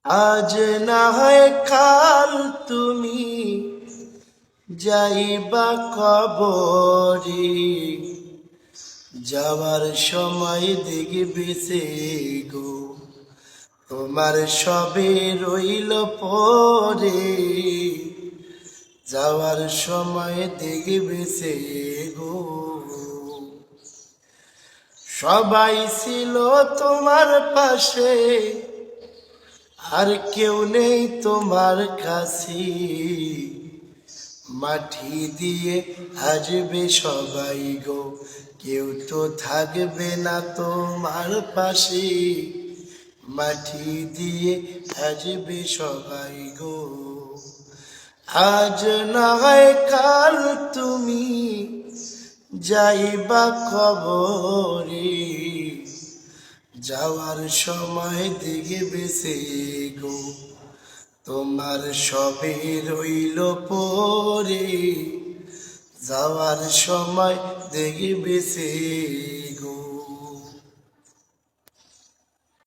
আজ না হয় কাল তুমি যাইবা কবরে, যাওয়ার সময় দেখবে সে গো তোমার সবে রইল পরে, যাওয়ার সময় দেখবে সে গো। সবাই ছিল তোমার পাশে, আর কেউ নেই তোমার কাছে, মাটি দিয়ে আসবে সবাই গো, কেউ তো থাকবে না তোমার পাশে, মাটি দিয়ে আসবে সবাই গো। আজ না হয় কাল তুমি যাইবা কবরে, যাওয়ার সময় দেখবে সে গো তোমার সবে রইল পরে, যাওয়ার সময় দেখবে সে গো।